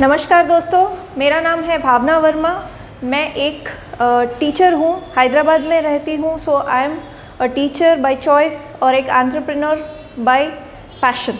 नमस्कार दोस्तों, मेरा नाम है भावना वर्मा। मैं एक टीचर हूँ, हैदराबाद में रहती हूँ। So I am a teacher by choice और एक एंटरप्रेन्योर बाय पैशन।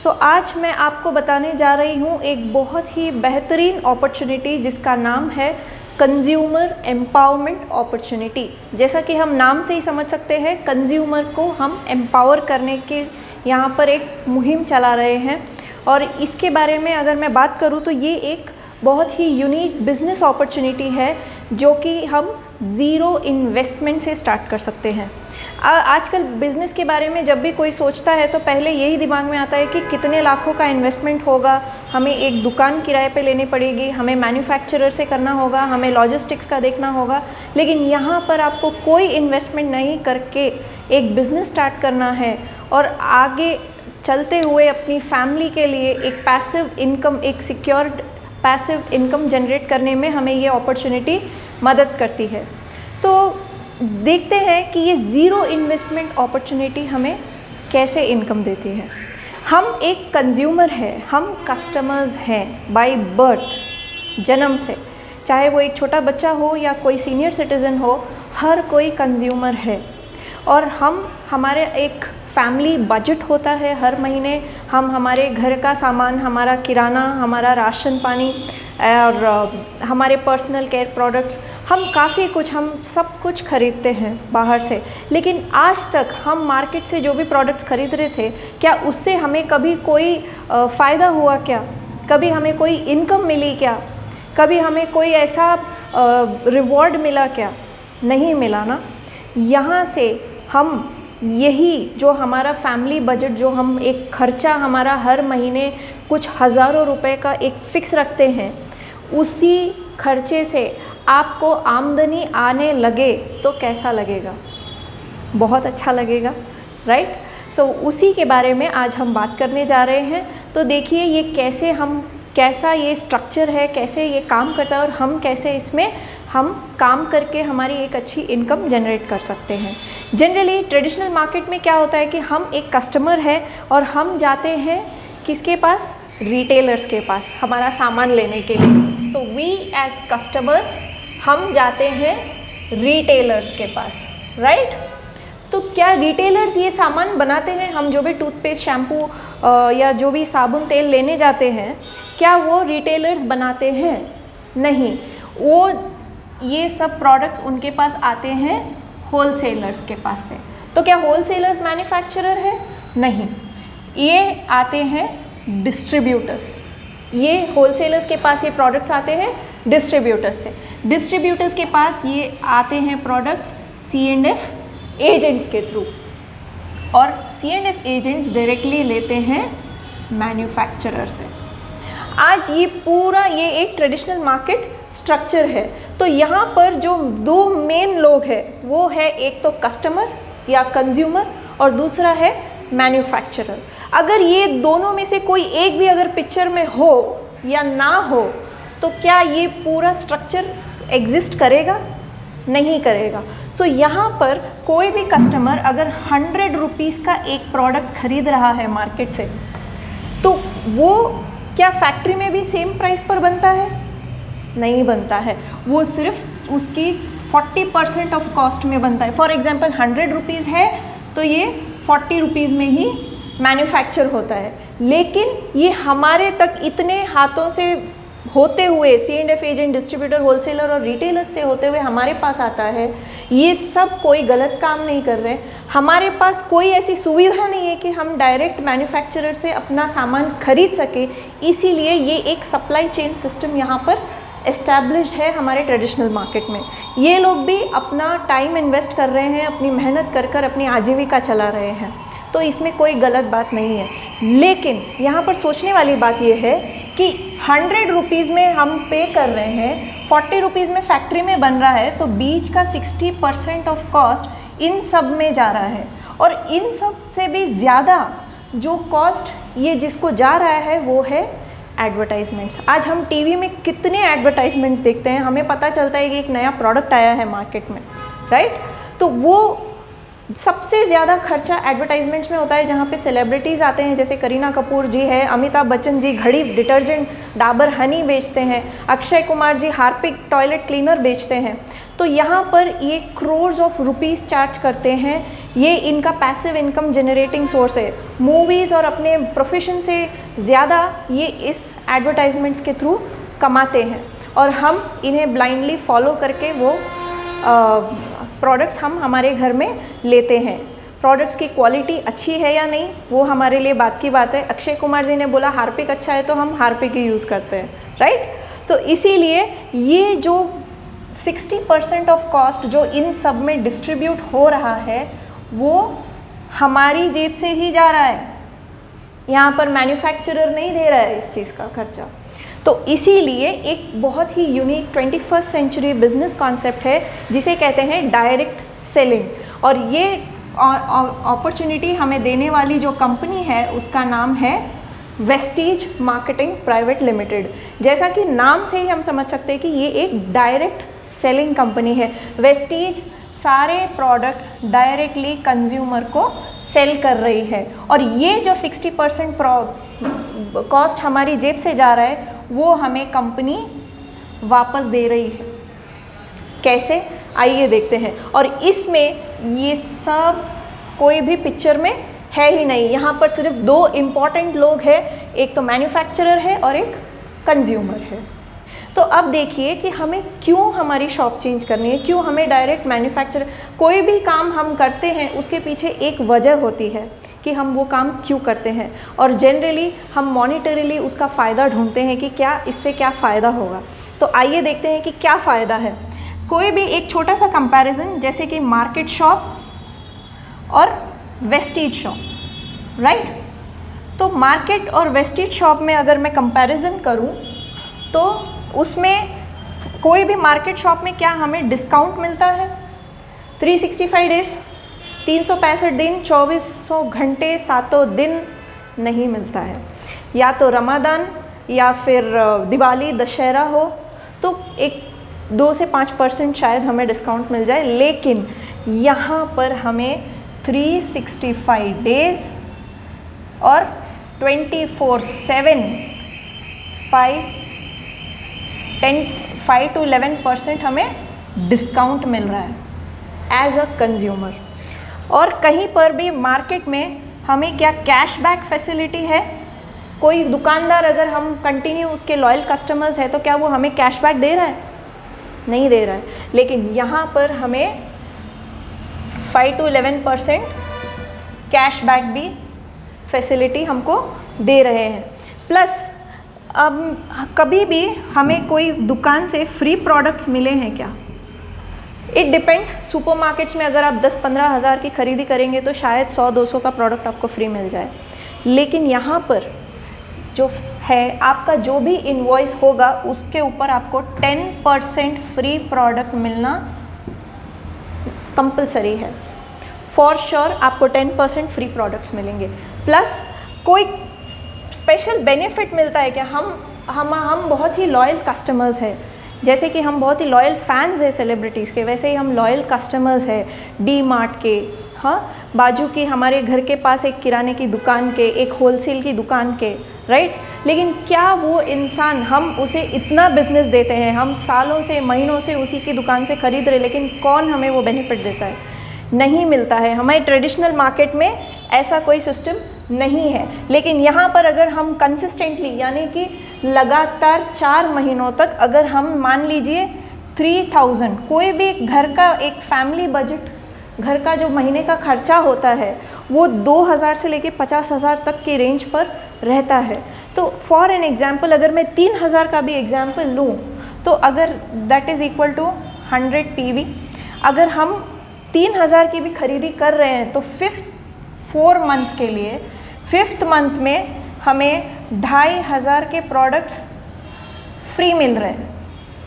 सो आज मैं आपको बताने जा रही हूँ एक बहुत ही बेहतरीन अपॉर्चुनिटी जिसका नाम है कंज्यूमर एम्पावरमेंट अपॉर्चुनिटी। जैसा कि हम नाम से ही समझ सकते हैं, कंज्यूमर को हम एम्पावर करने के यहाँ पर एक मुहिम चला रहे हैं। और इसके बारे में अगर मैं बात करूँ तो ये एक बहुत ही यूनिक बिजनेस अपॉर्चुनिटी है जो कि हम ज़ीरो इन्वेस्टमेंट से स्टार्ट कर सकते हैं। आजकल बिज़नेस के बारे में जब भी कोई सोचता है तो पहले यही दिमाग में आता है कि कितने लाखों का इन्वेस्टमेंट होगा, हमें एक दुकान किराए पे लेनी पड़ेगी, हमें मैन्युफैक्चरर से करना होगा, हमें लॉजिस्टिक्स का देखना होगा। लेकिन यहाँ पर आपको कोई इन्वेस्टमेंट नहीं करके एक बिज़नेस स्टार्ट करना है और आगे चलते हुए अपनी फैमिली के लिए एक पैसिव इनकम, एक सिक्योर्ड पैसिव इनकम जनरेट करने में हमें ये अपॉर्चुनिटी मदद करती है। तो देखते हैं कि ये ज़ीरो इन्वेस्टमेंट अपॉर्चुनिटी हमें कैसे इनकम देती है। हम एक कंज्यूमर हैं, हम कस्टमर्स हैं बाय बर्थ, जन्म से। चाहे वो एक छोटा बच्चा हो या कोई सीनियर सिटीज़न हो, हर कोई कंज्यूमर है। और हमारे एक फैमिली बजट होता है। हर महीने हम हमारे घर का सामान, हमारा किराना, हमारा राशन पानी और हमारे पर्सनल केयर प्रोडक्ट्स, हम सब कुछ खरीदते हैं बाहर से। लेकिन आज तक हम मार्केट से जो भी प्रोडक्ट्स खरीद रहे थे, क्या उससे हमें कभी कोई फ़ायदा हुआ क्या? कभी हमें कोई इनकम मिली क्या? कभी हमें कोई ऐसा रिवॉर्ड मिला क्या? नहीं मिला ना। यहाँ से हम यही जो हमारा फैमिली बजट, जो हम एक खर्चा हमारा हर महीने कुछ हज़ारों रुपए का एक फ़िक्स रखते हैं, उसी खर्चे से आपको आमदनी आने लगे तो कैसा लगेगा? बहुत अच्छा लगेगा, राइट? सो उसी के बारे में आज हम बात करने जा रहे हैं। तो देखिए ये कैसा ये स्ट्रक्चर है, कैसे ये काम करता है और हम कैसे इसमें हम काम करके हमारी एक अच्छी इनकम जनरेट कर सकते हैं। जनरली ट्रेडिशनल मार्केट में क्या होता है कि हम एक कस्टमर है और हम जाते हैं किसके पास? रिटेलर्स के पास, हमारा सामान लेने के लिए। सो वी एज कस्टमर्स हम जाते हैं रिटेलर्स के पास, राइट? तो क्या रिटेलर्स ये सामान बनाते हैं? हम जो भी टूथपेस्ट, शैम्पू या जो भी साबुन तेल लेने जाते हैं, क्या वो रिटेलर्स बनाते हैं? नहीं, वो ये सब प्रोडक्ट्स उनके पास आते हैं होलसेलर्स के पास से। तो क्या होलसेलर्स मैन्युफैक्चरर है? नहीं, ये आते हैं डिस्ट्रीब्यूटर्स। ये होलसेलर्स के पास ये प्रोडक्ट्स आते हैं डिस्ट्रीब्यूटर्स से। डिस्ट्रीब्यूटर्स के पास ये आते हैं प्रोडक्ट्स C&F एजेंट्स के थ्रू, और C&F एजेंट्स डायरेक्टली लेते हैं मैन्युफैक्चरर से। आज ये एक ट्रेडिशनल मार्केट स्ट्रक्चर है। तो यहाँ पर जो दो मेन लोग हैं वो है एक तो कस्टमर या कंज्यूमर और दूसरा है मैन्युफैक्चरर। अगर ये दोनों में से कोई एक भी अगर पिक्चर में हो या ना हो तो क्या ये पूरा स्ट्रक्चर एग्जिस्ट करेगा? नहीं करेगा। सो यहाँ पर कोई भी कस्टमर अगर 100 रुपीज़ का एक प्रोडक्ट खरीद रहा है मार्केट से, तो वो क्या फैक्ट्री में भी सेम प्राइस पर बनता है? नहीं बनता है। वो सिर्फ उसकी 40% ऑफ कॉस्ट में बनता है। फॉर एग्जांपल 100 रुपीज़ है तो ये 40 रुपीज़ में ही मैन्युफैक्चर होता है। लेकिन ये हमारे तक इतने हाथों से होते हुए, C&F एजेंट, डिस्ट्रीब्यूटर, होलसेलर और रिटेलर्स से होते हुए हमारे पास आता है। ये सब कोई गलत काम नहीं कर रहे। हमारे पास कोई ऐसी सुविधा नहीं है कि हम डायरेक्ट मैन्युफैक्चरर से अपना सामान खरीद सके। इसीलिए ये एक सप्लाई चेन सिस्टम यहाँ पर एस्टैब्लिश्ड है हमारे ट्रेडिशनल मार्केट में। ये लोग भी अपना टाइम इन्वेस्ट कर रहे हैं, अपनी मेहनत कर अपनी आजीविका चला रहे हैं। तो इसमें कोई गलत बात नहीं है। लेकिन यहाँ पर सोचने वाली बात यह है कि 100 रुपीज़ में हम पे कर रहे हैं, 40 रुपीज़ में फैक्ट्री में बन रहा है, तो बीच का 60% ऑफ कॉस्ट इन सब में जा रहा है। और इन सब से भी ज़्यादा जो कॉस्ट ये जिसको जा रहा है वो है एडवर्टाइजमेंट्स। आज हम टीवी में कितने एडवर्टाइजमेंट्स देखते हैं, हमें पता चलता है कि एक नया प्रोडक्ट आया है मार्केट में, राइट? तो वो सबसे ज़्यादा खर्चा एडवर्टाइजमेंट्स में होता है, जहाँ पे सेलिब्रिटीज़ आते हैं, जैसे करीना कपूर जी है, अमिताभ बच्चन जी घड़ी डिटर्जेंट डाबर हनी बेचते हैं, Akshay Kumar ji Harpic toilet cleaner बेचते हैं। तो यहाँ पर ये क्रोर्स ऑफ रुपीज़ चार्ज करते हैं, ये इनका पैसिव इनकम जनरेटिंग सोर्स है। मूवीज़ और अपने प्रोफेशन से ज़्यादा ये इस एडवर्टाइजमेंट्स के थ्रू कमाते हैं, और हम इन्हें ब्लाइंडली फॉलो करके वो प्रोडक्ट्स हम हमारे घर में लेते हैं। प्रोडक्ट्स की क्वालिटी अच्छी है या नहीं वो हमारे लिए बात की बात है। अक्षय कुमार जी ने बोला हार्पिक अच्छा है तो हम हार्पिक ही यूज़ करते हैं, राइट। तो इसीलिए ये जो 60% ऑफ कॉस्ट जो इन सब में डिस्ट्रीब्यूट हो रहा है वो हमारी जेब से ही जा रहा है, यहाँ पर मैन्युफैक्चरर नहीं दे रहा है इस चीज़ का खर्चा। तो इसीलिए एक बहुत ही unique 21st century business concept है जिसे कहते हैं डायरेक्ट सेलिंग, और ये अपॉर्चुनिटी हमें देने वाली जो कंपनी है उसका नाम है वेस्टीज मार्केटिंग प्राइवेट लिमिटेड। जैसा कि नाम से ही हम समझ सकते हैं कि ये एक डायरेक्ट सेलिंग कंपनी है। वेस्टीज सारे प्रोडक्ट्स डायरेक्टली कंज्यूमर को सेल कर रही है, और ये जो 60% कॉस्ट हमारी जेब से जा रहा है वो हमें कंपनी वापस दे रही है। कैसे, आइए देखते हैं। और इसमें ये सब कोई भी पिक्चर में है ही नहीं, यहाँ पर सिर्फ दो इम्पॉर्टेंट लोग हैं, एक तो मैन्युफैक्चरर है और एक कंज्यूमर है। तो अब देखिए कि हमें क्यों हमारी शॉप चेंज करनी है, क्यों हमें डायरेक्ट मैन्युफैक्चर, कोई भी काम हम करते हैं उसके पीछे एक वजह होती है कि हम वो काम क्यों करते हैं, और जनरली हम मॉनिटरीली उसका फ़ायदा ढूंढते हैं कि क्या इससे क्या फ़ायदा होगा। तो आइए देखते हैं कि क्या फ़ायदा है। कोई भी एक छोटा सा कंपैरिजन, जैसे कि मार्केट शॉप और वेस्टीज शॉप, राइट। तो मार्केट और वेस्टीज शॉप में अगर मैं कंपैरिजन करूं तो उसमें कोई भी मार्केट शॉप में क्या हमें डिस्काउंट मिलता है 365 डेज, 365 दिन, 2400 घंटे, 7 दिन नहीं मिलता है। या तो रमादान या फिर दिवाली दशहरा हो तो एक 2 से 5% शायद हमें डिस्काउंट मिल जाए, लेकिन यहाँ पर हमें 365 डेज और 24/7 5 to 11% हमें डिस्काउंट मिल रहा है एज अ कंज्यूमर। और कहीं पर भी मार्केट में हमें क्या कैशबैक फैसिलिटी है, कोई दुकानदार अगर हम कंटिन्यू उसके लॉयल कस्टमर्स हैं तो क्या वो हमें कैशबैक दे रहा है, नहीं दे रहा है। लेकिन यहाँ पर हमें 5 to 11% कैशबैक भी फैसिलिटी हमको दे रहे हैं। प्लस अब कभी भी हमें कोई दुकान से फ्री प्रोडक्ट्स मिले हैं क्या, इट डिपेंड्स। सुपरमार्केट्स में अगर आप 10-15 हज़ार की खरीदी करेंगे तो शायद 100-200 का प्रोडक्ट आपको फ्री मिल जाए, लेकिन यहाँ पर जो है आपका जो भी इनवॉइस होगा उसके ऊपर आपको 10% फ्री प्रोडक्ट मिलना कंपलसरी है। फॉर श्योर आपको 10% फ्री प्रोडक्ट्स मिलेंगे। प्लस कोई स्पेशल बेनिफिट मिलता है क्या, हम बहुत ही लॉयल कस्टमर्स हैं, जैसे कि हम बहुत ही लॉयल फैंस हैं सेलिब्रिटीज़ के, वैसे ही हम लॉयल कस्टमर्स हैं डी मार्ट के, हाँ, बाजू की हमारे घर के पास एक किराने की दुकान के, एक होलसेल की दुकान के, राइट। लेकिन क्या वो इंसान, हम उसे इतना बिजनेस देते हैं, हम सालों से महीनों से उसी की दुकान से खरीद रहे, लेकिन कौन हमें वो बेनिफिट देता है, नहीं मिलता है। हमारे ट्रेडिशनल मार्केट में ऐसा कोई सिस्टम नहीं है। लेकिन यहाँ पर अगर हम कंसिस्टेंटली यानी कि लगातार 4 महीनों तक अगर हम मान लीजिए 3000, कोई भी घर का एक फैमिली बजट, घर का जो महीने का खर्चा होता है वो 2000 से लेके 50,000 तक की रेंज पर रहता है। तो फॉर एन एग्जांपल अगर मैं 3000 का भी एग्जांपल लूँ तो अगर that is equal to 100 PV, अगर हम 3000 की भी खरीदी कर रहे हैं तो 4 मंथ्स के लिए 5th मंथ में हमें 2500 के प्रोडक्ट्स फ्री मिल रहे हैं।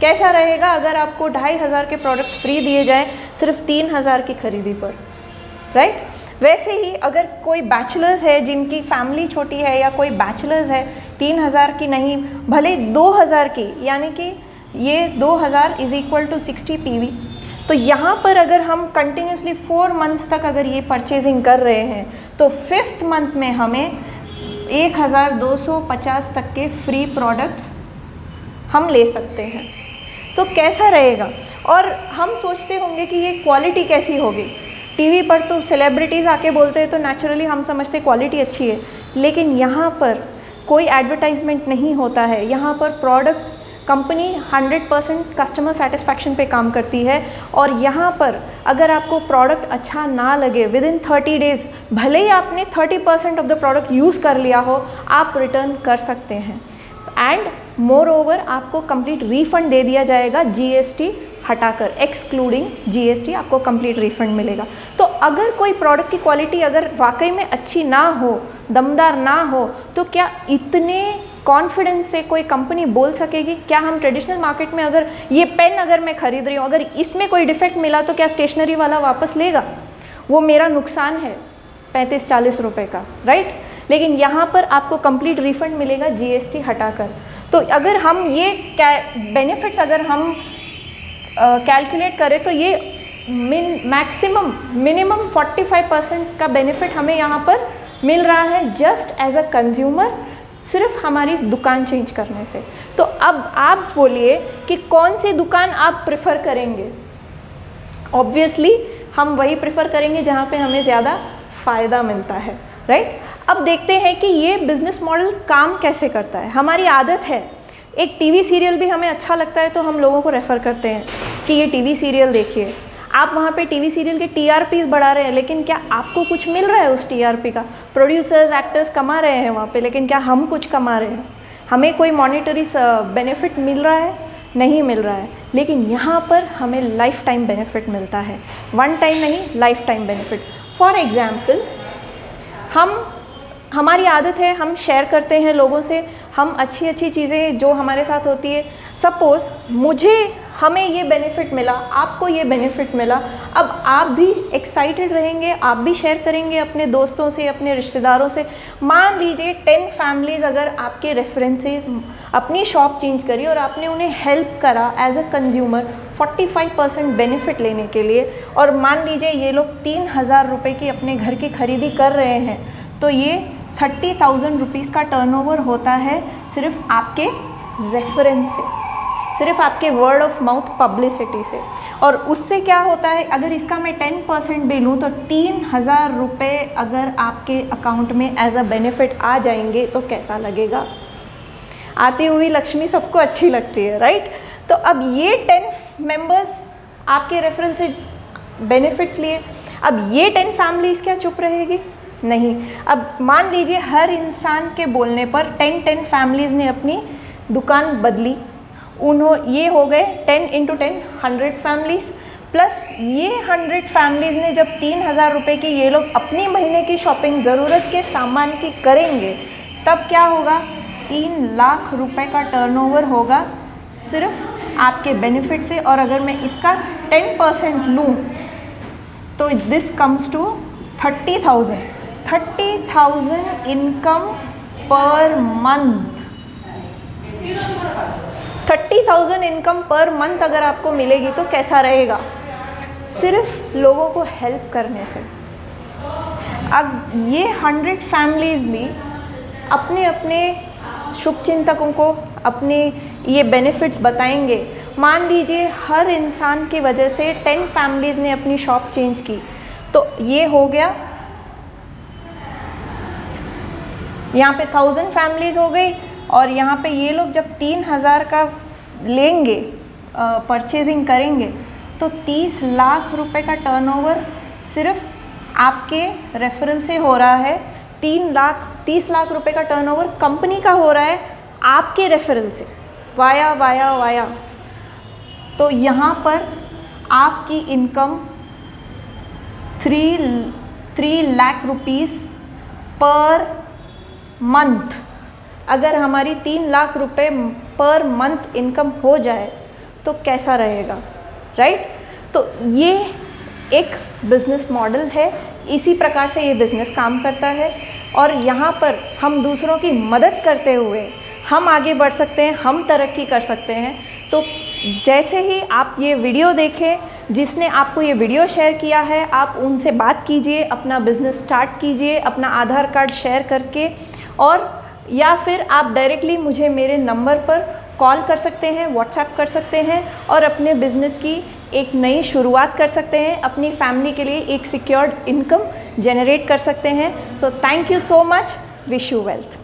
कैसा रहेगा अगर आपको 2500 के प्रोडक्ट्स फ्री दिए जाएं सिर्फ 3000 की खरीदी पर, राइट। वैसे ही अगर कोई बैचलर्स है जिनकी फैमिली छोटी है या कोई बैचलर्स है 3000 की नहीं, भले 2000 की, यानी कि ये 2000 इज़ इक्वल टू 60 PV, तो यहाँ पर अगर हम कंटिन्यूसली 4 मंथ्स तक अगर ये परचेजिंग कर रहे हैं तो 5th मंथ में हमें 1250 तक के फ्री प्रोडक्ट्स हम ले सकते हैं। तो कैसा रहेगा? और हम सोचते होंगे कि ये क्वालिटी कैसी होगी। टीवी पर तो सेलिब्रिटीज़ आके बोलते हैं तो नेचुरली हम समझते क्वालिटी अच्छी है, लेकिन यहाँ पर कोई एडवर्टाइजमेंट नहीं होता है। यहाँ पर प्रोडक्ट कंपनी 100% कस्टमर सेटिस्फैक्शन पे काम करती है। और यहाँ पर अगर आपको प्रोडक्ट अच्छा ना लगे विदिन 30 डेज़, भले ही आपने 30% ऑफ द प्रोडक्ट यूज़ कर लिया हो, आप रिटर्न कर सकते हैं। एंड मोर ओवर आपको कंप्लीट रिफ़ंड दे दिया जाएगा, जीएसटी हटाकर, एक्सक्लूडिंग जीएसटी आपको कंप्लीट रिफ़ंड मिलेगा। तो अगर कोई प्रोडक्ट की क्वालिटी अगर वाकई में अच्छी ना हो, दमदार ना हो, तो क्या इतने कॉन्फिडेंस से कोई कंपनी बोल सकेगी? क्या हम ट्रेडिशनल मार्केट में अगर ये पेन अगर मैं ख़रीद रही हूँ, अगर इसमें कोई डिफेक्ट मिला तो क्या स्टेशनरी वाला वापस लेगा? वो मेरा नुकसान है 35-40 रुपये का, राइट? लेकिन यहाँ पर आपको कंप्लीट रिफ़ंड मिलेगा जीएसटी हटाकर। तो अगर हम ये बेनिफिट्स अगर हम कैलकुलेट करें तो ये मिनिमम 45% का बेनिफिट हमें यहाँ पर मिल रहा है जस्ट एज अ कंज्यूमर, सिर्फ हमारी दुकान चेंज करने से। तो अब आप बोलिए कि कौन सी दुकान आप प्रेफर करेंगे? ऑब्वियसली हम वही प्रेफर करेंगे जहाँ पे हमें ज़्यादा फ़ायदा मिलता है, राइट? अब देखते हैं कि ये बिज़नेस मॉडल काम कैसे करता है। हमारी आदत है, एक टीवी सीरियल भी हमें अच्छा लगता है तो हम लोगों को रेफ़र करते हैं कि ये टीवी सीरियल देखिए। आप वहाँ पे टीवी सीरियल के टीआरपीज़ बढ़ा रहे हैं, लेकिन क्या आपको कुछ मिल रहा है उस टीआरपी का? प्रोड्यूसर्स, एक्टर्स कमा रहे हैं वहाँ पे, लेकिन क्या हम कुछ कमा रहे हैं? हमें कोई मॉनेटरी बेनिफिट मिल रहा है? नहीं मिल रहा है। लेकिन यहाँ पर हमें लाइफ टाइम बेनिफिट मिलता है, वन टाइम नहीं, life time benefit. For example, हमारी आदत है, हम शेयर करते हैं लोगों से, हम अच्छी अच्छी चीज़ें जो हमारे साथ होती है। सपोज़ हमें ये बेनिफिट मिला, आपको ये बेनिफिट मिला, अब आप भी एक्साइटेड रहेंगे, आप भी शेयर करेंगे अपने दोस्तों से, अपने रिश्तेदारों से। मान लीजिए 10 फैमिलीज़ अगर आपके रेफरेंस से अपनी शॉप चेंज करी और आपने उन्हें हेल्प करा एज अ कंज्यूमर 45% बेनिफिट लेने के लिए, और मान लीजिए ये लोग 3000 रुपये की अपने घर की खरीदी कर रहे हैं, तो ये 30,000 रुपीज़ का टर्नओवर होता है सिर्फ आपके रेफरेंस से, सिर्फ आपके वर्ड ऑफ माउथ पब्लिसिटी से। और उससे क्या होता है, अगर इसका मैं 10% भी लूँ तो 3000 रुपये अगर आपके अकाउंट में एज अ बेनिफिट आ जाएंगे तो कैसा लगेगा? आती हुई लक्ष्मी सबको अच्छी लगती है, राइट? तो अब ये 10 मेंबर्स आपके रेफरेंस से बेनिफिट्स लिए, अब ये 10 फैमिलीज़ क्या चुप रहेगी? नहीं। अब मान लीजिए हर इंसान के बोलने पर 10 फैमिलीज़ ने अपनी दुकान बदली, ये हो गए 10 × 10 100 फैमिलीज़, प्लस ये 100 फैमिलीज़ ने जब 3000 रुपये की ये लोग अपनी महीने की शॉपिंग ज़रूरत के सामान की करेंगे, तब क्या होगा? 3 लाख रुपए का टर्नओवर होगा सिर्फ आपके बेनिफिट से। और अगर मैं इसका 10% लूँ तो this comes to 30,000 income per month. 30,000 income per month अगर आपको मिलेगी तो कैसा रहेगा? सिर्फ लोगों को हेल्प करने से। अब ये 100 फैमिलीज़ भी अपने अपने शुभचिंतकों को अपने ये बेनिफिट्स बताएंगे। मान लीजिए हर इंसान की वजह से 10 फैमिलीज़ ने अपनी शॉप चेंज की, तो ये हो गया, यहाँ पे 1000 फैमिलीज़ हो गई, और यहाँ पे ये लोग जब 3000 का लेंगे, परचेजिंग करेंगे, तो 30 लाख रुपए का टर्नओवर सिर्फ आपके रेफरल से हो रहा है। 30 लाख रुपए का टर्नओवर कंपनी का हो रहा है आपके रेफरल से, वाया। तो यहाँ पर आपकी इनकम 3 लाख रुपीज़ पर मंथ, अगर हमारी 3 लाख रुपए पर मंथ इनकम हो जाए तो कैसा रहेगा, राइट? तो ये एक बिज़नेस मॉडल है, इसी प्रकार से ये बिज़नेस काम करता है। और यहाँ पर हम दूसरों की मदद करते हुए हम आगे बढ़ सकते हैं, हम तरक्की कर सकते हैं। तो जैसे ही आप ये वीडियो देखें, जिसने आपको ये वीडियो शेयर किया है, आप उनसे बात कीजिए, अपना बिज़नेस स्टार्ट कीजिए अपना आधार कार्ड शेयर करके, और या फिर आप डायरेक्टली मुझे मेरे नंबर पर कॉल कर सकते हैं, व्हाट्सएप कर सकते हैं और अपने बिज़नेस की एक नई शुरुआत कर सकते हैं, अपनी फैमिली के लिए एक सिक्योर्ड इनकम जनरेट कर सकते हैं। So thank you so much, wish you wealth.